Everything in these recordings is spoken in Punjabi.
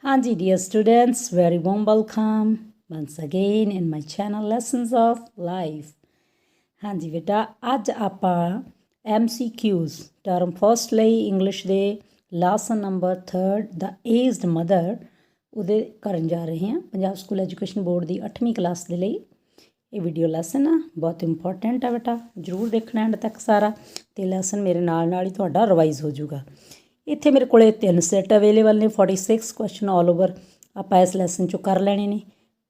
हाँ जी dear students, very warm welcome once again in my channel lessons of life। हाँ जी बेटा, ਅੱਜ ਆਪਾਂ MCQs ਟਰਮ ਫਸਟ ਲਈ ਇੰਗਲਿਸ਼ ਦੇ ਲੈਸਨ ਨੰਬਰ 3 ਦਾ ਏਜਡ ਮਦਰ ਉਹਦੇ ਕਰਨ ਜਾ ਰਹੇ ਹਾਂ। ਪੰਜਾਬ ਸਕੂਲ ਐਜੂਕੇਸ਼ਨ ਬੋਰਡ ਦੀ 8ਵੀਂ ਕਲਾਸ ਦੇ ਲਈ ਇਹ ਵੀਡੀਓ ਲੈਸਨ ਆ, ਬਹੁਤ ਇੰਪੋਰਟੈਂਟ ਆ ਬੇਟਾ, ਜ਼ਰੂਰ ਦੇਖਣਾ ਐਂਡ ਤੱਕ ਸਾਰਾ, ਅਤੇ ਲੈਸਨ ਮੇਰੇ ਨਾਲ ਹੀ ਤੁਹਾਡਾ ਰਿਵਾਈਜ਼ ਹੋ ਜਾਊਗਾ। ਇੱਥੇ ਮੇਰੇ ਕੋਲ 3 ਸੈੱਟ ਅਵੇਲੇਬਲ ਨੇ, 46 ਕੁਐਸਚਨ ਆਲ ਓਵਰ ਆਪਾਂ ਇਸ ਲੈਸਨ 'ਚੋਂ ਕਰ ਲੈਣੇ ਨੇ,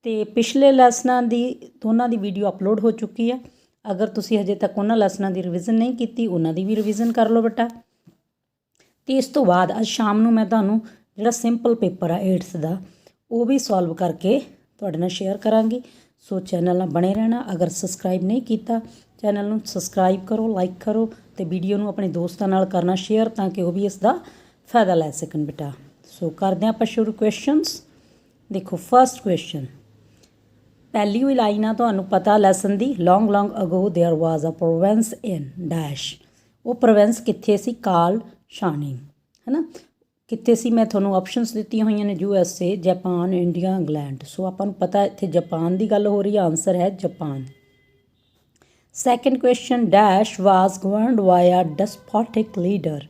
ਅਤੇ ਪਿਛਲੇ ਲੈਸਨਾਂ ਦੀ ਦੋਨਾਂ ਦੀ ਵੀਡੀਓ ਅਪਲੋਡ ਹੋ ਚੁੱਕੀ ਆ। ਅਗਰ ਤੁਸੀਂ ਹਜੇ ਤੱਕ ਉਹਨਾਂ ਲੈਸਨਾਂ ਦੀ ਰਿਵੀਜ਼ਨ ਨਹੀਂ ਕੀਤੀ, ਉਹਨਾਂ ਦੀ ਵੀ ਰਿਵੀਜ਼ਨ ਕਰ ਲਓ ਬੇਟਾ। ਅਤੇ ਇਸ ਤੋਂ ਬਾਅਦ ਅੱਜ ਸ਼ਾਮ ਨੂੰ ਮੈਂ ਤੁਹਾਨੂੰ ਜਿਹੜਾ ਸਿੰਪਲ ਪੇਪਰ ਆ 8th ਦਾ ਉਹ ਵੀ ਸੋਲਵ ਕਰਕੇ ਤੁਹਾਡੇ ਨਾਲ ਸ਼ੇਅਰ ਕਰਾਂਗੀ। ਸੋ ਚੈਨਲ ਨਾਲ ਬਣੇ ਰਹਿਣਾ। ਅਗਰ ਸਬਸਕ੍ਰਾਈਬ ਨਹੀਂ ਕੀਤਾ ਚੈਨਲ ਨੂੰ ਸਬਸਕ੍ਰਾਈਬ ਕਰੋ, ਲਾਈਕ ਕਰੋ, ਅਤੇ ਵੀਡੀਓ ਨੂੰ ਆਪਣੇ ਦੋਸਤਾਂ ਨਾਲ ਕਰਨਾ ਸ਼ੇਅਰ ਤਾਂ ਕਿ ਉਹ ਵੀ ਇਸ ਦਾ ਫਾਇਦਾ ਲੈ ਸਕਣ ਬੇਟਾ। ਸੋ ਕਰਦੇ ਹਾਂ ਆਪਾਂ ਸ਼ੁਰੂ ਕੁਐਸਚਨਸ। ਦੇਖੋ ਫਸਟ ਕੁਐਸਚਨ, ਪਹਿਲੀ ਹੋਈ ਲਾਈਨ ਆ ਤੁਹਾਨੂੰ ਪਤਾ ਲੈਸਨ ਦੀ, long ago there was a province in dash. ਉਹ ਪ੍ਰੋਵਿੰਸ ਕਿੱਥੇ ਸੀ? ਕਾਲ ਸ਼ਾਨਿੰਗ, ਹੈ ਨਾ। ਕਿੱਥੇ ਸੀ? ਮੈਂ ਤੁਹਾਨੂੰ ਆਪਸ਼ਨਸ ਦਿੱਤੀਆਂ ਹੋਈਆਂ ਨੇ, USA, ਜਾਪਾਨ, ਇੰਡੀਆ, ਇੰਗਲੈਂਡ। ਸੋ ਆਪਾਂ ਨੂੰ ਪਤਾ ਇੱਥੇ ਜਾਪਾਨ ਦੀ ਗੱਲ ਹੋ ਰਹੀ ਹੈ, ਆਨਸਰ ਹੈ ਜਾਪਾਨ। ਸੈਕਿੰਡ ਕੁਐਸਚਨ, ਡੈਸ਼ ਵਾਜ਼ ਗਵਰਨਡ ਬਾਈ ਅ ਡੈਸਪੋਟਿਕ ਲੀਡਰ।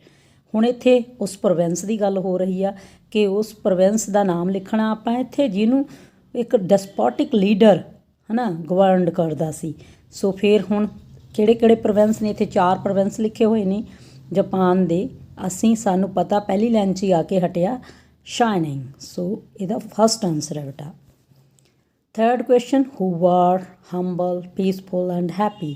ਹੁਣ ਇੱਥੇ ਉਸ ਪ੍ਰੋਵਿੰਸ ਦੀ ਗੱਲ ਹੋ ਰਹੀ ਆ ਕਿ ਉਸ ਪ੍ਰੋਵਿੰਸ ਦਾ ਨਾਮ ਲਿਖਣਾ ਆਪਾਂ ਇੱਥੇ, ਜਿਹਨੂੰ ਇੱਕ ਡੈਸਪੋਟਿਕ ਲੀਡਰ ਹੈ ਨਾ ਗਵਰਨਡ ਕਰਦਾ ਸੀ। ਸੋ ਫਿਰ ਹੁਣ ਕਿਹੜੇ ਕਿਹੜੇ ਪ੍ਰੋਵਿੰਸ ਨੇ? ਇੱਥੇ 4 ਪ੍ਰੋਵਿੰਸ ਲਿਖੇ ਹੋਏ ਨੇ ਜਾਪਾਨ ਦੇ। ਸਾਨੂੰ ਪਤਾ ਪਹਿਲੀ ਲਾਈਨ 'ਚ ਹੀ ਆ ਕੇ ਹਟਿਆ ਸ਼ਾਈਨਿੰਗ। ਸੋ ਇਹਦਾ ਫਸਟ ਆਨਸਰ ਹੈ ਬੇਟਾ। Third question, who are humble, peaceful and happy.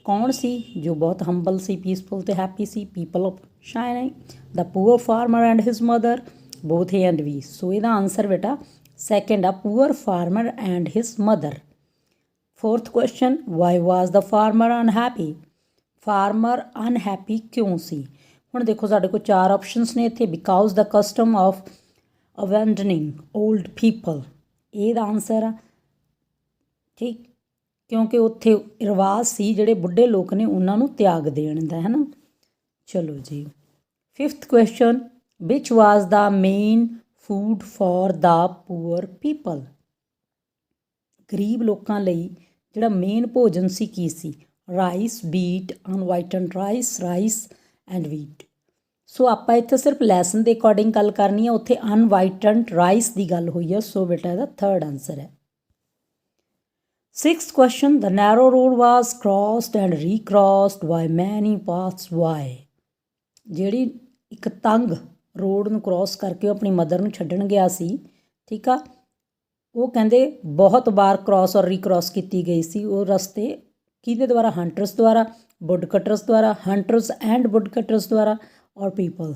ਕੌਣ ਸੀ ਜੋ ਬਹੁਤ ਹੰਬਲ ਸੀ, ਪੀਸਫੁਲ ਅਤੇ ਹੈਪੀ ਸੀ? People of Shining. The poor farmer and his mother, both A and B. So ਇਹਦਾ ਆਨਸਰ ਬੇਟਾ ਸੈਕਿੰਡ ਆ, poor farmer and his mother. Fourth question, why was the farmer unhappy. Farmer unhappy ਕਿਉਂ ਸੀ? ਹੁਣ ਦੇਖੋ ਸਾਡੇ ਕੋਲ 4 ਆਪਸ਼ਨਸ ਨੇ ਇੱਥੇ। ਬਿਕਾਊਜ਼ ਦ ਕਸਟਮ ਆਫ ਅਬੈਂਡਨਿੰਗ ਓਲਡ ਪੀਪਲ, ਇਹਦਾ ਆਨਸਰ ਆ ਠੀਕ, ਕਿਉਂਕਿ ਉੱਥੇ ਰਿਵਾਜ਼ ਸੀ ਜਿਹੜੇ ਬੁੱਢੇ ਲੋਕ ਨੇ ਉਹਨਾਂ ਨੂੰ ਤਿਆਗ ਦੇਣ ਦਾ, ਹੈ ਨਾ। ਚਲੋ ਜੀ, fifth question, which was the main food for the poor people. ਗਰੀਬ ਲੋਕਾਂ ਲਈ ਜਿਹੜਾ ਮੇਨ ਭੋਜਨ ਸੀ ਕੀ ਸੀ? Rice, wheat, unwhitened rice, rice and wheat. So ਆਪਾਂ ਇੱਥੇ ਸਿਰਫ ਲੈਸਨ ਦੇ ਅਕੋਰਡਿੰਗ ਗੱਲ ਕਰਨੀ ਹੈ, ਉੱਥੇ ਅਨਵਾਈਟਨਡ ਰਾਈਸ ਦੀ ਗੱਲ ਹੋਈ ਹੈ। ਸੋ ਬੇਟਾ ਇਹਦਾ ਥਰਡ ਆਨਸਰ ਹੈ। Sixth question, the narrow road was crossed and recrossed by many paths. Why? ਜਿਹੜੀ ਇੱਕ ਤੰਗ ਰੋਡ ਨੂੰ ਕ੍ਰੋਸ ਕਰਕੇ ਉਹ ਆਪਣੀ ਮਦਰ ਨੂੰ ਛੱਡਣ ਗਿਆ ਸੀ, ਠੀਕ ਆ, ਉਹ ਕਹਿੰਦੇ ਬਹੁਤ ਵਾਰ ਕ੍ਰੋਸ ਔਰ ਰੀਕ੍ਰੋਸ ਕੀਤੀ ਗਈ ਸੀ ਉਹ ਰਸਤੇ। ਕਿਹਦੇ ਦੁਆਰਾ? ਹੰਟਰਸ ਦੁਆਰਾ, ਵੁੱਡ ਕਟਰਸ ਦੁਆਰਾ, ਹੰਟਰਸ ਐਂਡ ਵੁੱਡ ਕਟਰਸ ਦੁਆਰਾ, ਔਰ ਪੀਪਲ।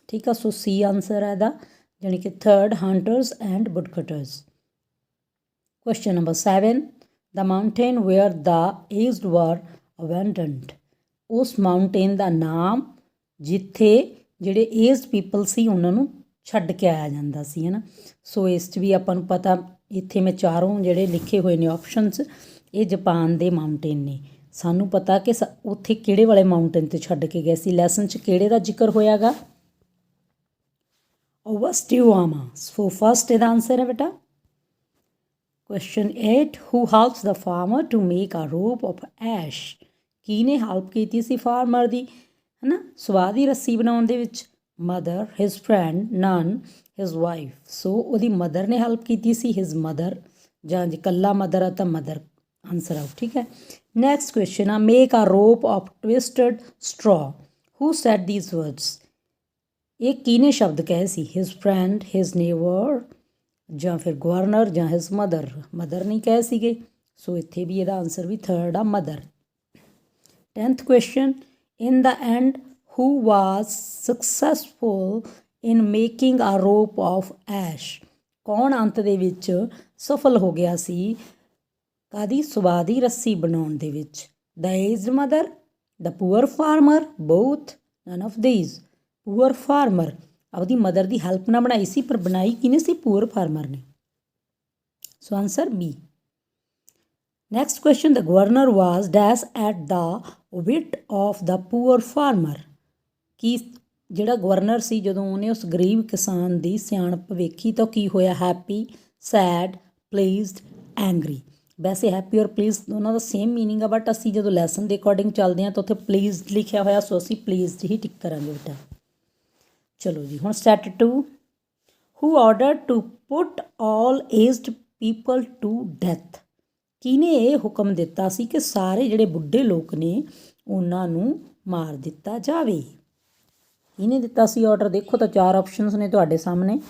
ਠੀਕ ਆ, ਸੋ ਸੀ ਆਨਸਰ ਹੈ ਇਹਦਾ, ਜਾਣੀ ਕਿ third, hunters and wood cutters. Question number 7, the mountain where the aged were abandoned. ਉਸ ਮਾਊਂਟੇਨ ਦਾ ਨਾਮ ਜਿੱਥੇ ਜਿਹੜੇ ਏਜਡ ਪੀਪਲ ਸੀ ਉਹਨਾਂ ਨੂੰ ਛੱਡ ਕੇ ਆਇਆ ਜਾਂਦਾ ਸੀ, ਹੈ ਨਾ। ਸੋ ਇਸ 'ਚ ਵੀ ਆਪਾਂ ਨੂੰ ਪਤਾ, ਇੱਥੇ ਮੈਂ ਚਾਰੋਂ ਜਿਹੜੇ ਲਿਖੇ ਹੋਏ ਨੇ ਆਪਸ਼ਨਸ, ਇਹ ਜਾਪਾਨ ਦੇ ਮਾਊਂਟੇਨ ਨੇ। ਸਾਨੂੰ ਪਤਾ ਕਿ ਉੱਥੇ ਕਿਹੜੇ ਵਾਲੇ ਮਾਊਂਟੇਨ 'ਤੇ ਛੱਡ ਕੇ ਗਏ ਸੀ। ਲੈਸਨ 'ਚ ਕਿਹੜੇ ਦਾ ਜ਼ਿਕਰ ਹੋਇਆਗਾ? ਓਵਸਟਿਊਆਮਾ। ਸੋ ਫਸਟ ਇਹਦਾ ਆਨਸਰ ਹੈ ਬੇਟਾ। Question 8, who helps the farmer to make a rope of ash. ਕਿਹਨੇ ਹੈਲਪ ਕੀਤੀ ਸੀ ਫਾਰਮਰ ਦੀ, ਹੈ ਨਾ, ਸਵਾਹ ਦੀ ਰੱਸੀ ਬਣਾਉਣ ਦੇ ਵਿੱਚ? ਮਦਰ, ਹਿਜ਼ ਫਰੈਂਡ, ਨਨ, ਹਿਜ਼ ਵਾਈਫ। ਸੋ ਉਹਦੀ ਮਦਰ ਨੇ ਹੈਲਪ ਕੀਤੀ ਸੀ, ਹਿਜ਼ ਮਦਰ, ਜਾਂ ਜੇ ਇਕੱਲਾ ਮਦਰ ਆ ਤਾਂ ਮਦਰ ਆਨਸਰ ਆਊ, ਠੀਕ ਹੈ। ਨੈਕਸਟ ਕੁਐਸਚਨ ਆ, make a rope of twisted straw. Who said these words. ਇਹ ਕਿਹਨੇ ਸ਼ਬਦ ਕਹੇ ਸੀ? ਹਿਜ਼ ਫਰੈਂਡ, ਹਿਜ਼ ਨੇਬਰ, ਜਾਂ ਫਿਰ ਗਵਰਨਰ, ਜਾਂ ਹਿਜ਼ ਮਦਰ। ਮਦਰ ਨਹੀਂ ਕਹੇ ਸੀਗੇ। ਸੋ ਇੱਥੇ ਵੀ ਇਹਦਾ ਆਨਸਰ ਵੀ ਥਰਡ ਆ, mother. 10th question, in the end who was successful in making a rope of ash. ਕੌਣ ਅੰਤ ਦੇ ਵਿੱਚ ਸਫਲ ਹੋ ਗਿਆ ਸੀ ਕਾਹਦੀ? ਸੁਆਹ ਦੀ ਰੱਸੀ ਬਣਾਉਣ ਦੇ ਵਿੱਚ? The aged mother, the poor farmer, both, none of these. Poor farmer ਆਪਦੀ ਮਦਰ ਦੀ ਹੈਲਪ ਨਾਲ ਬਣਾਈ ਸੀ, ਪਰ ਬਣਾਈ ਕਿਹਨੇ ਸੀ? ਪੂਅਰ ਫਾਰਮਰ ਨੇ। So answer B. Next question, the governor was dash at the wit of the poor farmer. ਕੀ ਜਿਹੜਾ ਗਵਰਨਰ ਸੀ ਜਦੋਂ ਉਹਨੇ ਉਸ ਗਰੀਬ ਕਿਸਾਨ ਦੀ ਸਿਆਣਪ ਵੇਖੀ ਤਾਂ ਕੀ ਹੋਇਆ, ਹੈਪੀ, ਸੈਡ, ਪਲੀਜ਼ਡ, ਐਂਗਰੀ। ਵੈਸੇ ਹੈਪੀ ਔਰ ਪਲੀਜ਼ ਦੋਨਾਂ ਦਾ ਸੇਮ ਮੀਨਿੰਗ ਆ, ਬਟ ਅਸੀਂ ਜਦੋਂ ਲੈਸਨ ਦੇ ਅਕੋਰਡਿੰਗ ਚੱਲਦੇ ਹਾਂ ਤਾਂ ਉੱਥੇ ਪਲੀਜ਼ਡ ਲਿਖਿਆ ਹੋਇਆ, ਸੋ ਅਸੀਂ ਪਲੀਜ਼ਡ ਹੀ ਟਿਕ ਕਰਾਂਗੇ ਬੇਟਾ। ਚਲੋ ਜੀ, ਹੁਣ set 2, who order to put all aged people to death. ਕਿਹਨੇ ਇਹ ਹੁਕਮ ਦਿੱਤਾ ਸੀ ਕਿ ਸਾਰੇ ਜਿਹੜੇ ਬੁੱਢੇ ਲੋਕ ਨੇ ਉਹਨਾਂ ਨੂੰ ਮਾਰ ਦਿੱਤਾ ਜਾਵੇ। ਕਿਹਨੇ ਦਿੱਤਾ ਸੀ ਆਰਡਰ? ਦੇਖੋ ਤਾਂ 4 ਆਪਸ਼ਨਸ ਨੇ ਤੁਹਾਡੇ ਸਾਹਮਣੇ,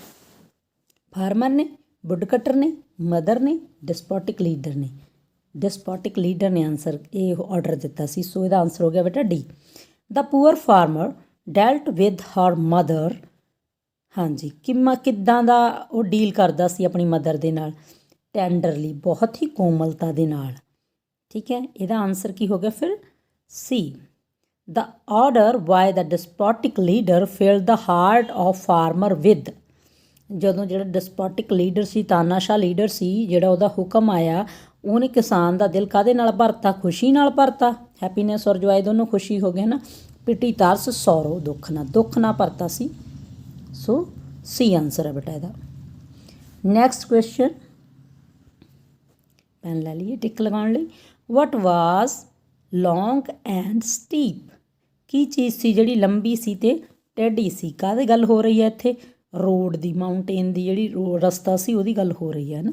ਫਾਰਮਰ ਨੇ, ਵੁੱਡ ਕਟਰ ਨੇ, ਮਦਰ ਨੇ, ਡਿਸਪੋਟਿਕ ਲੀਡਰ ਨੇ। ਡਿਸਪੋਟਿਕ ਲੀਡਰ ਨੇ ਆਨਸਰ ਇਹ ਆਰਡਰ ਦਿੱਤਾ ਸੀ, ਸੋ ਇਹਦਾ ਆਨਸਰ ਹੋ ਗਿਆ ਬੇਟਾ D. The poor farmer dwelt with her mother. ਹਾਂਜੀ, ਕਿੱਦਾਂ ਦਾ ਉਹ ਡੀਲ ਕਰਦਾ ਸੀ ਆਪਣੀ ਮਦਰ ਦੇ ਨਾਲ? ਟੈਂਡਰਲੀ, ਬਹੁਤ ਹੀ ਕੋਮਲਤਾ ਦੇ ਨਾਲ। ਠੀਕ ਹੈ, ਇਹਦਾ ਆਨਸਰ ਕੀ ਹੋ ਗਿਆ ਫਿਰ? C. The order by the despotic leader filled the heart of farmer with. ਜਦੋਂ ਜਿਹੜਾ ਡਿਸਪੋਟਿਕ ਲੀਡਰ ਸੀ, ਤਾਨਾਸ਼ਾਹ ਲੀਡਰ ਸੀ, ਜਿਹੜਾ ਉਹਦਾ ਹੁਕਮ ਆਇਆ, ਉਹਨੇ ਕਿਸਾਨ ਦਾ ਦਿਲ ਕਾਹਦੇ ਨਾਲ ਭਰਤਾ? ਖੁਸ਼ੀ ਨਾਲ ਭਰਤਾ। ਹੈਪੀਨੈਸ ਔਰ ਜੋਏ ਦੋਨੋਂ ਖੁਸ਼ੀ ਹੋ ਗਏ ਨਾ। ਪਿਟੀ, ਤਰਸ, ਸੌਰੋ, ਦੁੱਖ ਨਾਲ ਭਰਤਾ ਸੀ। ਸੋ ਸੀ ਆਨਸਰ ਹੈ ਬੇਟਾ ਇਹਦਾ। ਨੈਕਸਟ ਕੁਐਸਚਨ, ਪੈਨ ਲੈ ਲਈਏ ਟਿਕ ਲਗਾਉਣ ਲਈ। ਵਟ ਵਾਜ਼ ਲੌਂਗ ਐਂਡ ਸਟੀਪ। ਕੀ ਚੀਜ਼ ਸੀ ਜਿਹੜੀ ਲੰਬੀ ਸੀ ਤੇ ਟੇਢੀ ਸੀ? ਕਾਹਦੀ ਗੱਲ ਹੋ ਰਹੀ ਹੈ ਇੱਥੇ? ਰੋਡ ਦੀ, ਮਾਊਂਟੇਨ ਦੀ ਜਿਹੜੀ ਰਸਤਾ ਸੀ ਉਹਦੀ ਗੱਲ ਹੋ ਰਹੀ ਹੈ ਨਾ।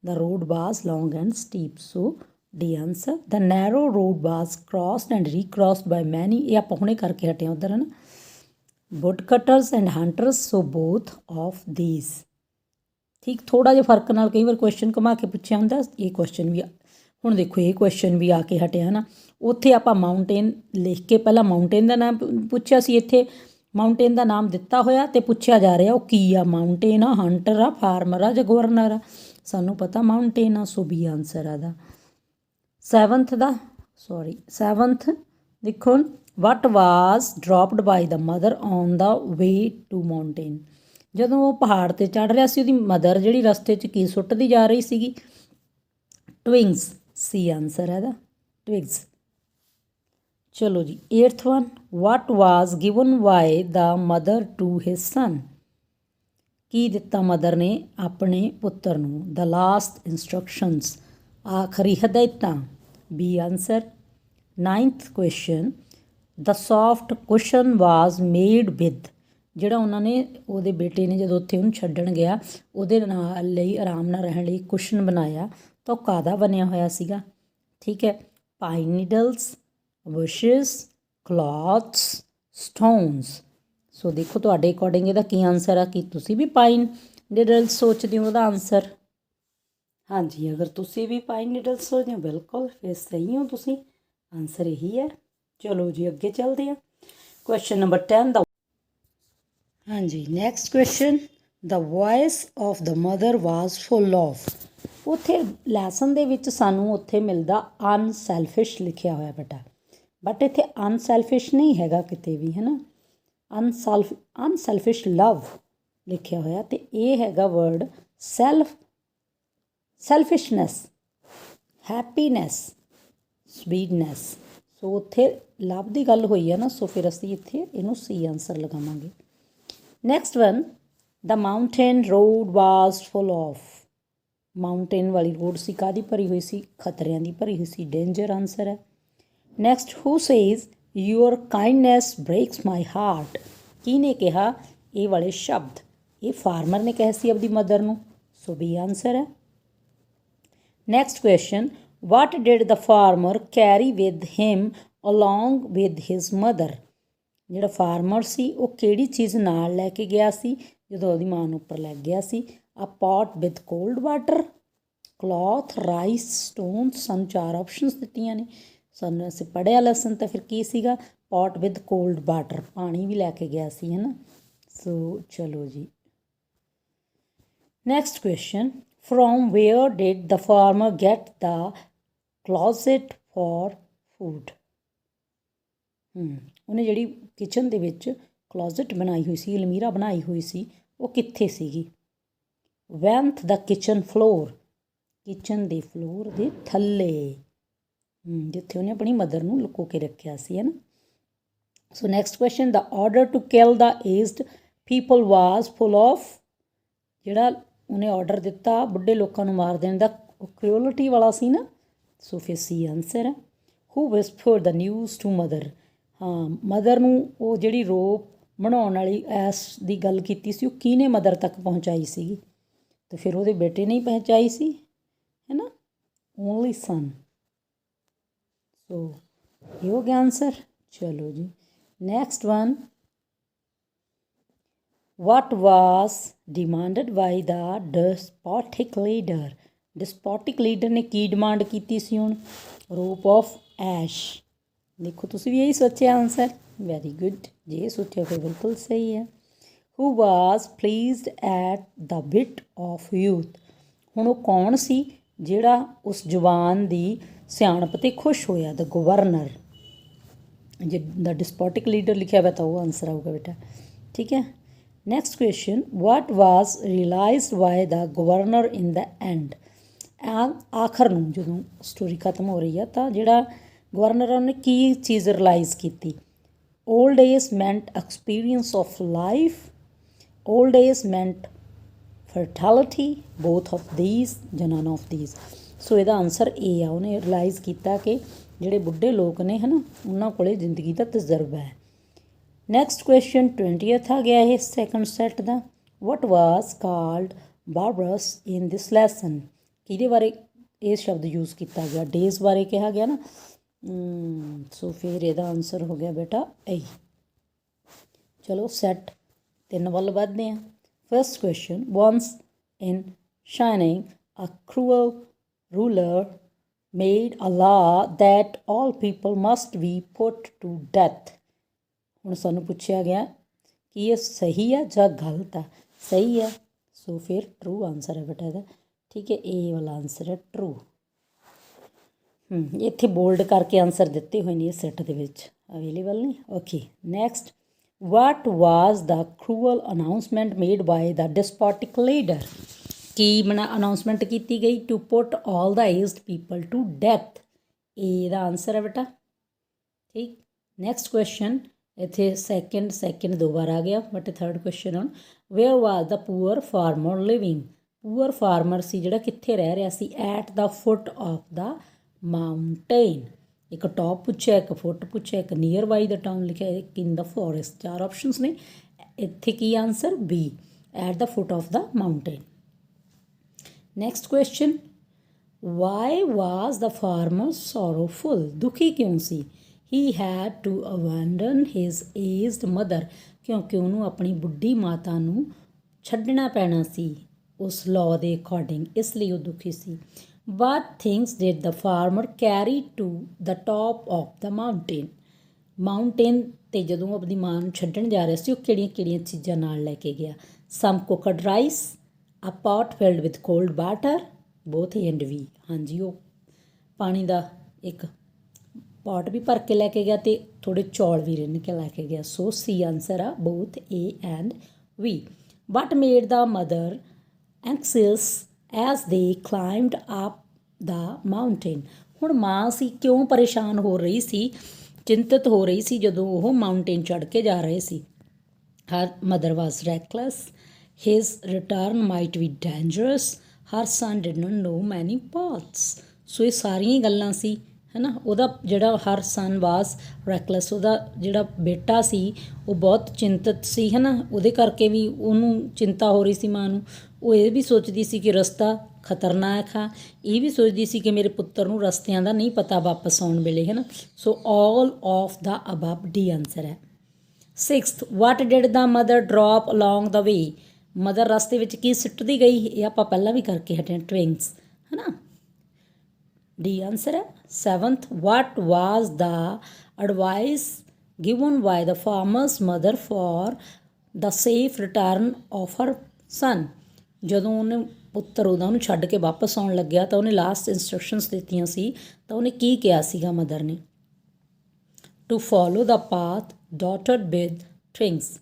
The road was long and steep, so D answer. The narrow road was crossed and recrossed by many. ਇਹ ਆਪਾਂ ਹੁਣੇ ਕਰਕੇ ਹਟੇ ਹਾਂ ਉੱਧਰ, ਹੈ ਨਾ। Wood cutters and hunters, so both of these. ਠੀਕ, ਥੋੜ੍ਹਾ ਜਿਹਾ ਫਰਕ ਨਾਲ ਕਈ ਵਾਰ ਕੁਐਸਚਨ ਘੁਮਾ ਕੇ ਪੁੱਛਿਆ ਹੁੰਦਾ। ਇਹ ਕੁਐਸਚਨ ਵੀ ਹੁਣ ਦੇਖੋ, ਇਹ ਕੁਐਸਚਨ ਵੀ ਆ ਕੇ ਹਟਿਆ ਨਾ। ਉੱਥੇ ਆਪਾਂ ਮਾਊਂਟੇਨ ਲਿਖ ਕੇ ਪਹਿਲਾਂ ਮਾਊਂਟੇਨ ਦਾ ਨਾਮ ਪੁੱਛਿਆ ਸੀ, ਇੱਥੇ ਮਾਊਂਟੇਨ ਦਾ ਨਾਮ ਦਿੱਤਾ ਹੋਇਆ ਅਤੇ ਪੁੱਛਿਆ ਜਾ ਰਿਹਾ ਉਹ ਕੀ ਆ? ਮਾਊਂਟੇਨ ਆ, ਹੰਟਰ ਆ, ਫਾਰਮਰ ਆ ਜਾਂ ਗਵਰਨਰ ਆ? ਸਾਨੂੰ ਪਤਾ ਮਾਊਂਟੇਨ ਆ, ਸੋ ਬੀ ਆਨਸਰ ਆ ਦਾ। ਸੈਵਨਥ ਦੇਖੋ, what was dropped by the mother on the way to mountain. ਜਦੋਂ ਉਹ ਪਹਾੜ 'ਤੇ ਚੜ੍ਹ ਰਿਹਾ ਸੀ, ਉਹਦੀ ਮਦਰ ਜਿਹੜੀ ਰਸਤੇ 'ਚ ਕੀ ਸੁੱਟਦੀ ਜਾ ਰਹੀ ਸੀਗੀ? ਟਵਿੰਗਸ, ਸੀ ਆਨਸਰ ਹੈ ਇਹਦਾ, ਟਵਿਗਸ। ਚਲੋ ਜੀ, 8th one, what was given by the mother to his son. ਕੀ ਦਿੱਤਾ ਮਦਰ ਨੇ ਆਪਣੇ ਪੁੱਤਰ ਨੂੰ? ਦ ਲਾਸਟ ਇੰਸਟਰਕਸ਼ਨਸ, ਆਖਰੀ ਹਦਾਇਤਾਂ, B answer. 9th question, the soft cushion was made with. ਜਿਹੜਾ ਉਹਨਾਂ ਨੇ ਉਹਦੇ ਬੇਟੇ ਨੇ ਜਦੋਂ ਉੱਥੇ ਉਹਨੂੰ ਛੱਡਣ ਗਿਆ, ਉਹਦੇ ਨਾਲ ਲਈ ਆਰਾਮ ਨਾਲ ਰਹਿਣ ਲਈ ਕੁਸ਼ਨ ਬਣਾਇਆ, ਤਾਂ ਉਹ ਕਾਹਦਾ ਬਣਿਆ ਹੋਇਆ ਸੀਗਾ? ਠੀਕ ਹੈ, ਪਾਈਨ ਨੀਡਲਸ, ਬੁਸ਼ਿਸ, ਕਲੌਥਸ, ਸਟੋਨਸ। ਸੋ ਦੇਖੋ ਤੁਹਾਡੇ ਅਕੋਰਡਿੰਗ ਇਹਦਾ ਕੀ ਆਨਸਰ ਆ? ਕੀ ਤੁਸੀਂ ਵੀ ਪਾਈਨ ਨੀਡਲਸ ਸੋਚਦੇ ਹੋ ਉਹਦਾ ਆਨਸਰ? ਹਾਂਜੀ, ਅਗਰ ਤੁਸੀਂ ਵੀ ਪਾਈਨ ਨੀਡਲਸ ਸੋਚਦੇ ਹੋ, ਬਿਲਕੁਲ ਫਿਰ ਸਹੀ ਹੋ ਤੁਸੀਂ, ਆਨਸਰ ਇਹੀ ਹੈ। ਚਲੋ ਜੀ, ਅੱਗੇ ਚੱਲਦੇ ਹਾਂ। ਕੁਐਸਚਨ ਨੰਬਰ 10 ਦਾ। ਹਾਂਜੀ, next question, the voice of the mother was full of. ਉੱਥੇ ਲੈਸਨ ਦੇ ਵਿੱਚ ਸਾਨੂੰ ਉੱਥੇ ਮਿਲਦਾ ਅਨਸੈਲਫਿਸ਼ ਲਿਖਿਆ ਹੋਇਆ ਬੇਟਾ, ਬਟ ਇੱਥੇ ਅਨਸੈਲਫਿਸ਼ ਨਹੀਂ ਹੈਗਾ ਕਿਤੇ ਵੀ, ਹੈ ਨਾ। ਅਨਸੈਲਫਿਸ਼ ਲਵ ਲਿਖਿਆ ਹੋਇਆ, ਅਤੇ ਇਹ ਹੈਗਾ ਵਰਡ ਸੈਲਫਿਸ਼ਨੈਸ, ਹੈਪੀਨੈਸ, ਸਵੀਟਨੈਸ। ਸੋ ਉੱਥੇ ਲਵ ਦੀ ਗੱਲ ਹੋਈ ਹੈ ਨਾ, ਸੋ ਫਿਰ ਅਸੀਂ ਇੱਥੇ ਇਹਨੂੰ ਸੀ ਆਨਸਰ ਲਗਾਵਾਂਗੇ। Next one, the mountain road was full of. Mountain ਵਾਲੀ ਰੋਡ ਸੀ, ਕਾਹਦੀ ਭਰੀ ਹੋਈ ਸੀ? ਖਤਰਿਆਂ ਦੀ ਭਰੀ ਹੋਈ ਸੀ, ਡੇਂਜਰ ਆਨਸਰ ਹੈ। Next, who says your kindness brakes my heart. ਕਿਹਨੇ ਕਿਹਾ ਇਹ ਵਾਲੇ ਸ਼ਬਦ? ਇਹ ਫਾਰਮਰ ਨੇ ਕਹੇ ਸੀ ਆਪਦੀ ਮਦਰ ਨੂੰ, ਸੋ ਬੀ ਆਨਸਰ ਹੈ। Next question, what did the farmer carry with him along with his mother. ਜਿਹੜਾ ਫਾਰਮਰ ਸੀ ਉਹ ਕਿਹੜੀ ਚੀਜ਼ ਨਾਲ ਲੈ ਕੇ ਗਿਆ ਸੀ ਜਦੋਂ ਉਹਦੀ ਮਾਂ ਨੂੰ ਉੱਪਰ ਲੈ ਗਿਆ ਸੀ? A pot with cold water, cloth, rice, stones. ਸਾਨੂੰ 4 ਆਪਸ਼ਨਸ ਦਿੱਤੀਆਂ ਨੇ, ਸਾਨੂੰ ਅਸੀਂ ਪੜ੍ਹਿਆ ਲੈਸਨ ਤਾਂ ਫਿਰ ਕੀ ਸੀਗਾ? ਪੋਟ ਵਿਦ ਕੋਲਡ ਵਾਟਰ, ਪਾਣੀ ਵੀ ਲੈ ਕੇ ਗਿਆ ਸੀ, ਹੈ ਨਾ। ਸੋ ਚਲੋ ਜੀ, next question, from wear did the farmer get the ਕਲੋਜ਼ਟ for food. ਉਹਨੇ ਜਿਹੜੀ ਕਿਚਨ ਦੇ ਵਿੱਚ ਕਲੋਜ਼ਟ ਬਣਾਈ ਹੋਈ ਸੀ, ਅਲਮੀਰਾ ਬਣਾਈ ਹੋਈ ਸੀ, ਉਹ ਕਿੱਥੇ ਸੀਗੀ? ਵੈਂਥ ਦ ਕਿਚਨ ਫਲੋਰ, ਕਿਚਨ ਦੇ ਫਲੋਰ ਦੇ ਥੱਲੇ, ਜਿੱਥੇ ਉਹਨੇ ਆਪਣੀ ਮਦਰ ਨੂੰ ਲੁਕੋ ਕੇ ਰੱਖਿਆ ਸੀ, ਹੈ ਨਾ। So next question, the order to kill the aged people was full of, ਜਿਹੜਾ ਉਹਨੇ ਆਰਡਰ ਦਿੱਤਾ ਬੁੱਢੇ ਲੋਕਾਂ ਨੂੰ ਮਾਰ ਦੇਣ ਦਾ ਉਹ ਕ੍ਰਿਓਲਿਟੀ ਵਾਲਾ ਸੀ ਨਾ। ਸੋ ਫਿਰ ਸੀ ਆਨਸਰ ਹੈ। ਹੂ ਵਿਸਪਰਡ ਦ ਨਿਊਜ਼ ਟੂ ਮਦਰ, ਹਾਂ ਮਦਰ ਨੂੰ ਉਹ ਜਿਹੜੀ ਰੋਪ ਬਣਾਉਣ ਵਾਲੀ ਐਸ ਦੀ ਗੱਲ ਕੀਤੀ ਸੀ ਉਹ ਕਿਹਨੇ ਮਦਰ ਤੱਕ ਪਹੁੰਚਾਈ ਸੀਗੀ, ਤਾਂ ਫਿਰ ਉਹਦੇ ਬੇਟੇ ਨੇ ਹੀ ਪਹੁੰਚਾਈ ਸੀ, ਹੈ ਨਾ, ਓਨਲੀ ਸਨ। ਸੋ ਇਹ ਹੋ ਗਿਆ ਆਨਸਰ। ਚਲੋ ਜੀ next one, what was demanded by the despotic leader, despotic leader ਨੇ ਕੀ ਡਿਮਾਂਡ ਕੀਤੀ ਸੀ ਹੁਣ, rope of ash। ਦੇਖੋ ਤੁਸੀਂ ਵੀ ਇਹੀ ਸੋਚਿਆ ਆਨਸਰ, ਵੈਰੀ ਗੁੱਡ, ਜੇ ਸੋਚਿਆ ਫਿਰ ਬਿਲਕੁਲ ਸਹੀ ਹੈ। who was pleased at the wit of youth, ਹੁਣ ਉਹ ਕੌਣ ਸੀ ਜਿਹੜਾ ਉਸ ਜਵਾਨ ਦੀ ਸਿਆਣਪ 'ਤੇ ਖੁਸ਼ ਹੋਇਆ, ਦ ਗਵਰਨਰ। ਜੇ ਦਾ ਡਿਸਪੋਟਿਕ ਲੀਡਰ ਲਿਖਿਆ ਹੋਇਆ ਤਾਂ ਉਹ ਆਨਸਰ ਆਊਗਾ ਬੇਟਾ, ਠੀਕ ਹੈ। Next question, what was realised bye the governor in the and, ਆਖਰ ਨੂੰ ਜਦੋਂ ਸਟੋਰੀ ਖਤਮ ਹੋ ਰਹੀ ਆ ਤਾਂ ਜਿਹੜਾ ਗਵਰਨਰ ਉਹਨੇ ਕੀ ਚੀਜ਼ ਰਿਅਲਾਈਜ਼ ਕੀਤੀ, old age meant experience of life, old age meant fertility, both of these ਜਾਂ ਨਨ ਆਫ ਦੀਜ਼। ਸੋ ਇਹਦਾ ਆਨਸਰ ਇਹ ਆ, ਉਹਨੇ ਰਿਅਲਾਈਜ਼ ਕੀਤਾ ਕਿ ਜਿਹੜੇ ਬੁੱਢੇ ਲੋਕ ਨੇ ਹੈ ਨਾ ਉਹਨਾਂ ਕੋਲ ਜ਼ਿੰਦਗੀ ਦਾ ਤਜਰਬਾ ਹੈ। ਨੈਕਸਟ ਕੁਐਸਚਨ 20th ਆ ਗਿਆ ਇਹ ਸੈਕੰਡ ਸੈੱਟ ਦਾ, ਵਟ ਵਾਜ਼ ਕਾਲਡ ਬਾਰਬਰਸ ਇਨ ਦਿਸ ਲੈਸਨ, ਕਿਹਦੇ ਬਾਰੇ ਇਹ ਸ਼ਬਦ ਯੂਜ਼ ਕੀਤਾ ਗਿਆ, ਡੇਜ਼ ਬਾਰੇ ਕਿਹਾ ਗਿਆ ਨਾ। ਸੋ ਫਿਰ ਇਹਦਾ ਆਨਸਰ ਹੋ ਗਿਆ ਬੇਟਾ ਏ। ਚਲੋ ਸੈੱਟ 3 ਵੱਲ ਵੱਧਦੇ ਹਾਂ। First question, once in Shining a cruel ruler made a law that all people must be put to death। ਹੁਣ ਸਾਨੂੰ ਪੁੱਛਿਆ ਗਿਆ ਕਿ ਇਹ ਸਹੀ ਹੈ ਜਾਂ ਗਲਤ ਹੈ, ਸਹੀ ਹੈ, ਸੋ ਫਿਰ ਟਰੂ ਆਨਸਰ ਹੈ ਬੇਟਾ ਇਹਦਾ, ਠੀਕ ਹੈ, ਇਹ ਵਾਲਾ ਆਨਸਰ ਹੈ ਟਰੂ। ਇੱਥੇ ਬੋਲਡ ਕਰਕੇ ਆਨਸਰ ਦਿੱਤੇ ਹੋਏ ਨੇ ਇਹ ਸੈੱਟ ਦੇ ਵਿੱਚ ਅਵੇਲੇਬਲ ਨੇ। Okay next, what was the cruel announcement made by the despotic leader, ਕੀ ਅਨਾਊਂਸਮੈਂਟ ਕੀਤੀ ਗਈ, to put all the aged people to death, ਇਹਦਾ ਆਨਸਰ ਹੈ ਬੇਟਾ, ਠੀਕ। ਨੈਕਸਟ ਕੁਐਸਚਨ, ਇੱਥੇ ਸੈਕਿੰਡ 2 ਵਾਰ ਆ ਗਿਆ, ਬਟ ਥਰਡ ਕੁਐਸਚਨ ਹੁਣ, where was the poor farmer living, poor farmer ਸੀ ਜਿਹੜਾ ਕਿੱਥੇ ਰਹਿ ਰਿਹਾ ਸੀ, at the foot of the mountain. ਇੱਕ ਟੌਪ ਪੁੱਛਿਆ, ਇੱਕ ਫੁੱਟ ਪੁੱਛਿਆ, ਇੱਕ ਨੀਅਰ ਬਾਈ ਦਾ ਟਾਊਨ ਲਿਖਿਆ, ਇੱਕ ਇਨ ਦਾ ਫੋਰੈਸਟ, 4 ਆਪਸ਼ਨਸ ਨੇ। ਇੱਥੇ ਕੀ answer B, at the foot of the mountain. Next question, why was the farmer sorrowful, ਦੁਖੀ ਕਿਉਂ ਸੀ, he had to abandon his aged mother, ਕਿਉਂਕਿ ਉਹਨੂੰ ਆਪਣੀ ਬੁੱਢੀ ਮਾਤਾ ਨੂੰ ਛੱਡਣਾ ਪੈਣਾ ਸੀ ਉਸ ਲਾਅ ਦੇ ਅਕੋਰਡਿੰਗ, ਇਸ ਲਈ ਉਹ ਦੁਖੀ ਸੀ। What things did the farmer carry to the top of the mountain, mountain 'ਤੇ ਜਦੋਂ ਆਪਣੀ ਮਾਂ ਨੂੰ ਛੱਡਣ ਜਾ ਰਿਹਾ ਸੀ ਉਹ ਕਿਹੜੀਆਂ ਚੀਜ਼ਾਂ ਨਾਲ ਲੈ ਕੇ ਗਿਆ, some cooked rice, a pot filled with cold water, both A and B, ਹਾਂਜੀ ਉਹ ਪਾਣੀ ਦਾ ਇੱਕ ਪੋਟ ਵੀ ਭਰ ਕੇ ਲੈ ਕੇ ਗਿਆ ਅਤੇ ਥੋੜ੍ਹੇ ਚੌਲ ਵੀ ਰਿੰਨ ਕੇ ਲੈ ਕੇ ਗਿਆ। ਸੋ ਸੀ ਆਨਸਰ ਆ both A and B. What made the mother anxious as they climbed up the mountain, ਹੁਣ ਮਾਂ ਸੀ ਕਿਉਂ ਪਰੇਸ਼ਾਨ ਹੋ ਰਹੀ ਸੀ, ਚਿੰਤਤ ਹੋ ਰਹੀ ਸੀ ਜਦੋਂ ਉਹ ਮਾਊਂਟੇਨ ਚੜ੍ਹ ਕੇ ਜਾ ਰਹੇ ਸੀ। Her mother was reckless, his return might be dangerous, her son did not know many paths. ਸੋ ਇਹ ਸਾਰੀਆਂ ਹੀ ਗੱਲਾਂ ਸੀ, ਹੈ ਨਾ। ਉਹਦਾ ਜਿਹੜਾ ਹਰ ਸਨ ਵਾਸ ਰੈਕਲੈਸ, ਉਹਦਾ ਜਿਹੜਾ ਬੇਟਾ ਸੀ ਉਹ ਬਹੁਤ ਚਿੰਤਤ ਸੀ, ਹੈ ਨਾ, ਉਹਦੇ ਕਰਕੇ ਵੀ ਉਹਨੂੰ ਚਿੰਤਾ ਹੋ ਰਹੀ ਸੀ ਮਾਂ ਨੂੰ। ਉਹ ਇਹ ਵੀ ਸੋਚਦੀ ਸੀ ਕਿ ਰਸਤਾ ਖਤਰਨਾਕ ਆ, ਇਹ ਵੀ ਸੋਚਦੀ ਸੀ ਕਿ ਮੇਰੇ ਪੁੱਤਰ ਨੂੰ ਰਸਤਿਆਂ ਦਾ ਨਹੀਂ ਪਤਾ ਵਾਪਸ ਆਉਣ ਵੇਲੇ, ਹੈ ਨਾ। So all of the above D answer ਹੈ। 6th, what did the mother drop along the way, mother ਰਸਤੇ ਵਿੱਚ ਕੀ ਸੁੱਟਦੀ ਗਈ, ਇਹ ਆਪਾਂ ਪਹਿਲਾਂ ਵੀ ਕਰਕੇ ਹਟੇ, ਟਵਿੰਗਸ, ਹੈ ਨਾ, ਡੀ ਆਨਸਰ ਹੈ। 7th, what was the advice given by the farmer's mother for the safe return of her son, ਜਦੋਂ ਉਹਨੇ ਪੁੱਤਰ ਉਹਨੂੰ ਛੱਡ ਕੇ ਵਾਪਸ ਆਉਣ ਲੱਗਿਆ ਤਾਂ ਉਹਨੇ ਲਾਸਟ ਇੰਸਟਰਕਸ਼ਨਸ ਦਿੱਤੀਆਂ ਸੀ, ਤਾਂ ਉਹਨੇ ਕੀ ਕਿਹਾ ਸੀਗਾ ਮਦਰ ਨੇ, to follow the path dotted with twigs,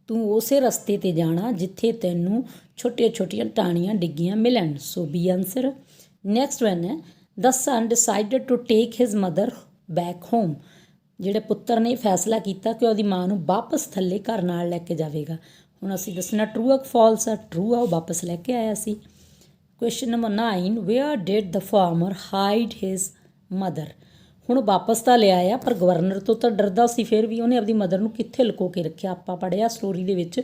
ਤੂੰ ਉਸੇ ਰਸਤੇ 'ਤੇ ਜਾਣਾ ਜਿੱਥੇ ਤੈਨੂੰ ਛੋਟੀਆਂ ਟਾਹਣੀਆਂ ਡਿੱਗੀਆਂ ਮਿਲਣ। ਸੋ ਬੀ ਆਨਸਰ। ਨੈਕਸਟ ਵਨ ਹੈ, the son decided to take his mother back home, ਜਿਹੜੇ ਪੁੱਤਰ ਨੇ ਫੈਸਲਾ ਕੀਤਾ ਕਿ ਉਹਦੀ ਮਾਂ ਨੂੰ ਵਾਪਸ ਥੱਲੇ ਘਰ ਨਾਲ ਲੈ ਕੇ ਜਾਵੇਗਾ। ਹੁਣ ਅਸੀਂ ਦੱਸਣਾ ਟਰੂ ਆ ਫਾਲਸ ਆ। ਟਰੂ ਆ, ਉਹ ਵਾਪਸ ਲੈ ਕੇ ਆਇਆ ਸੀ। Question number 9, where did the farmer hide his mother. ਹੁਣ ਵਾਪਸ ਤਾਂ ਲਿਆ ਆ, ਪਰ ਗਵਰਨਰ ਤੋਂ ਤਾਂ ਡਰਦਾ ਸੀ, ਫਿਰ ਵੀ ਉਹਨੇ ਆਪਣੀ ਮਦਰ ਨੂੰ ਕਿੱਥੇ ਲੁਕੋ ਕੇ ਰੱਖਿਆ। ਆਪਾਂ ਪੜ੍ਹਿਆ ਸਟੋਰੀ ਦੇ ਵਿੱਚ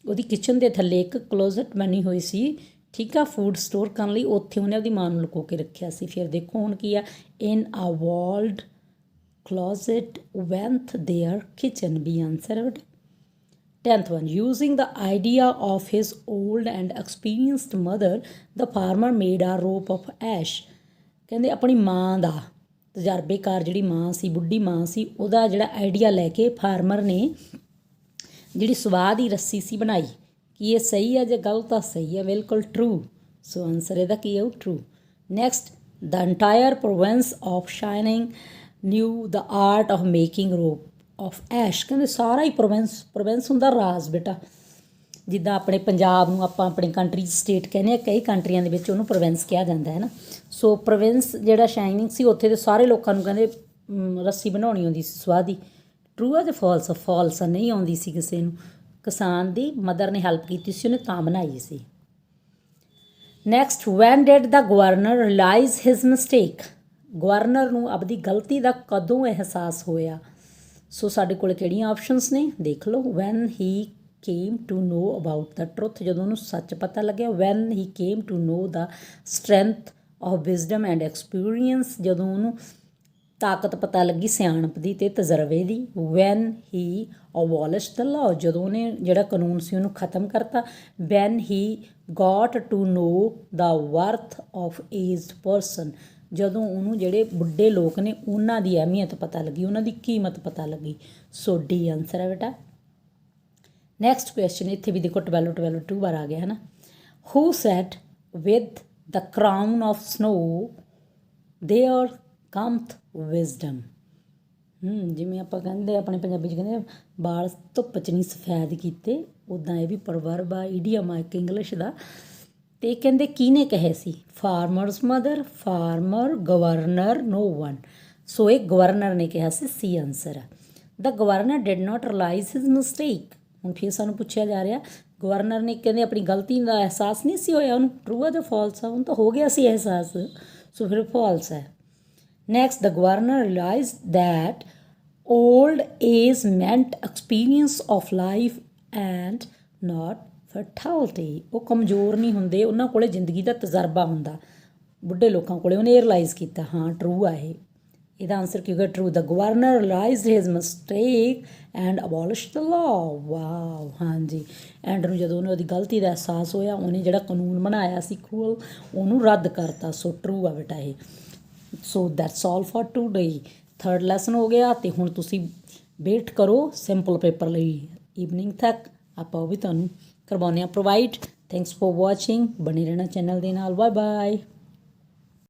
ਉਹਦੀ ਕਿਚਨ ਦੇ ਥੱਲੇ ਇੱਕ ਕਲੋਜ਼ਟ ਬਣੀ ਹੋਈ ਸੀ, ਠੀਕ ਆ, ਫੂਡ ਸਟੋਰ ਕਰਨ ਲਈ। ਉੱਥੇ ਉਹਨੇ ਆਪਣੀ ਮਾਂ ਨੂੰ ਲੁਕੋ ਕੇ ਰੱਖਿਆ ਸੀ। ਫਿਰ ਦੇਖੋ ਹੁਣ ਕੀ ਆ, ਇਨ ਆ walled closet went their kitchen, be answer है बेटा। 10th one, using the idea of his old and experienced mother, the farmer made a rope of ash। ਕਹਿੰਦੇ ਆਪਣੀ ਮਾਂ ਦਾ ਤਜਰਬੇਕਾਰ ਜਿਹੜੀ ਮਾਂ ਸੀ, ਬੁੱਢੀ ਮਾਂ ਸੀ, ਉਹਦਾ ਜਿਹੜਾ ਆਈਡੀਆ ਲੈ ਕੇ ਫਾਰਮਰ ਨੇ ਜਿਹੜੀ ਸਵਾਹ ਦੀ ਰੱਸੀ ਸੀ ਬਣਾਈ। ਕੀ ਇਹ ਸਹੀ ਹੈ ਜਾਂ ਗਲਤ ਆ? ਸਹੀ ਹੈ, ਬਿਲਕੁਲ ਟਰੂ। ਸੋ ਆਨਸਰ ਇਹਦਾ ਕੀ ਹੈ? True. Next, the entire province of shining new the art of making rope of ਐਸ਼। ਕਹਿੰਦੇ ਸਾਰਾ ਹੀ ਪ੍ਰੋਵਿੰਸ ਹੁੰਦਾ ਰਾਜ ਬੇਟਾ। ਜਿੱਦਾਂ ਆਪਣੇ ਪੰਜਾਬ ਨੂੰ ਆਪਾਂ ਆਪਣੀ ਕੰਟਰੀ ਸਟੇਟ ਕਹਿੰਦੇ ਹਾਂ, ਕਈ ਕੰਟਰੀਆਂ ਦੇ ਵਿੱਚ ਉਹਨੂੰ ਪ੍ਰੋਵਿੰਸ ਕਿਹਾ ਜਾਂਦਾ ਹੈ ਨਾ। ਸੋ ਪ੍ਰੋਵਿੰਸ ਜਿਹੜਾ ਸ਼ਾਈਨਿੰਗ ਸੀ, ਉੱਥੇ ਦੇ ਸਾਰੇ ਲੋਕਾਂ ਨੂੰ ਕਹਿੰਦੇ ਰੱਸੀ ਬਣਾਉਣੀ ਆਉਂਦੀ ਸੀ ਸਵਾਹ ਦੀ। ਟਰੂ ਆ ਜਾਂ ਫਾਲਸ? ਫਾਲਸ ਨਹੀਂ ਆਉਂਦੀ ਸੀ ਕਿਸੇ ਨੂੰ। ਕਿਸਾਨ ਦੀ ਮਦਰ ਨੇ ਹੈਲਪ ਕੀਤੀ ਸੀ, ਉਹਨੇ ਤਾਂ ਬਣਾਈ ਸੀ। Next, when did the governor realize his mistake. ਗਵਰਨਰ ਨੂੰ ਆਪਦੀ ਗਲਤੀ ਦਾ ਕਦੋਂ ਅਹਿਸਾਸ ਹੋਇਆ? ਸੋ ਸਾਡੇ ਕੋਲ ਕਿਹੜੀਆਂ ਆਪਸ਼ਨਸ ਨੇ ਦੇਖ ਲਓ। When he came to know about the truth, ਜਦੋਂ ਉਹਨੂੰ ਸੱਚ ਪਤਾ ਲੱਗਿਆ। When he came to know the strength of wisdom and experience, ਜਦੋਂ ਉਹਨੂੰ ਤਾਕਤ ਪਤਾ ਲੱਗੀ ਸਿਆਣਪ ਦੀ ਅਤੇ ਤਜਰਬੇ ਦੀ। When he abolish the law, ਜਦੋਂ ਉਹਨੇ ਜਿਹੜਾ ਕਾਨੂੰਨ ਸੀ ਉਹਨੂੰ ਖਤਮ ਕਰਤਾ। When he got to know the worth of aged person, ਜਦੋਂ ਉਹਨੂੰ ਜਿਹੜੇ ਬੁੱਢੇ ਲੋਕ ਨੇ ਉਹਨਾਂ ਦੀ ਅਹਿਮੀਅਤ ਪਤਾ ਲੱਗੀ, ਉਹਨਾਂ ਦੀ ਕੀਮਤ ਪਤਾ ਲੱਗੀ। ਸੋ ਡੀ ਆਨਸਰ ਹੈ ਬੇਟਾ। ਨੈਕਸਟ ਕੁਐਸਚਨ, ਇੱਥੇ ਵੀ ਦੇਖੋ 12 2 ਵਾਰ ਆ ਗਿਆ ਹੈ ਨਾ। Who set with the crown of snow there cometh wisdom. ਜਿਵੇਂ ਆਪਾਂ ਕਹਿੰਦੇ ਆਪਣੇ ਪੰਜਾਬੀ 'ਚ ਕਹਿੰਦੇ ਬਾਲ ਧੁੱਪ 'ਚ ਨਹੀਂ ਸਫੈਦ ਕੀਤੇ, ਉੱਦਾਂ ਇਹ ਵੀ ਪ੍ਰਵਰਬ ਆ, ਈਡੀਅਮ ਆ ਇੱਕ ਇੰਗਲਿਸ਼ ਦਾ। ਅਤੇ ਕਹਿੰਦੇ ਕਿਹਨੇ ਕਹੇ ਸੀ? Farmer's mother, farmer, governor, no one. So ਇਹ ਗਵਰਨਰ ਨੇ ਕਿਹਾ ਸੀ, ਸੀ ਆਨਸਰ ਆ। The governor did not realize his mistake. ਹੁਣ ਫਿਰ ਸਾਨੂੰ ਪੁੱਛਿਆ ਜਾ ਰਿਹਾ, ਗਵਰਨਰ ਨੇ ਕਹਿੰਦੇ ਆਪਣੀ ਗਲਤੀ ਦਾ ਅਹਿਸਾਸ ਨਹੀਂ ਸੀ ਹੋਇਆ ਉਹਨੂੰ। ਟਰੂ ਆ ਜਾਂ ਫਾਲਸ ਆ? ਉਹਨੂੰ ਤਾਂ ਹੋ ਗਿਆ ਸੀ ਅਹਿਸਾਸ, ਸੋ ਫਿਰ ਫਾਲਸ ਹੈ। Next, the governor realize that old age meant experience of life and not fertility. ਉਹ ਕਮਜ਼ੋਰ ਨਹੀਂ ਹੁੰਦੇ, ਉਹਨਾਂ ਕੋਲ ਜ਼ਿੰਦਗੀ ਦਾ ਤਜਰਬਾ ਹੁੰਦਾ ਬੁੱਢੇ ਲੋਕਾਂ ਕੋਲ। ਉਹਨੇ ਰਿਅਲਾਈਜ਼ ਕੀਤਾ, ਹਾਂ ਟਰੂ ਆ ਇਹ। ਇਹਦਾ ਆਨਸਰ ਕੀ ਹੋਗਾ? True. The governor realised his mistake and abolish the law. Wow, ਹਾਂਜੀ। ਐਂਡ ਨੂੰ ਜਦੋਂ ਉਹਨੂੰ ਉਹਦੀ ਗਲਤੀ ਦਾ ਅਹਿਸਾਸ ਹੋਇਆ, ਉਹਨੇ ਜਿਹੜਾ ਕਾਨੂੰਨ ਬਣਾਇਆ ਸੀ ਕ੍ਰੂਅਲ, ਉਹਨੂੰ ਰੱਦ ਕਰਤਾ। ਸੋ ਟਰੂ ਆ ਬੇਟਾ ਇਹ। So that's all for today. 3rd lesson ਹੋ ਗਿਆ, ਅਤੇ ਹੁਣ ਤੁਸੀਂ ਵੇਟ ਕਰੋ ਸਿੰਪਲ ਪੇਪਰ ਲਈ ਈਵਨਿੰਗ ਤੱਕ। ਆਪਾਂ ਉਹ ਵੀ ਤੁਹਾਨੂੰ ਕਰਵਾਉਂਦੇ ਹਾਂ ਪ੍ਰੋਵਾਈਡ। Thanks for watching. ਬਣੇ ਰਹਿਣਾ ਚੈਨਲ ਦੇ ਨਾਲ। Bye bye.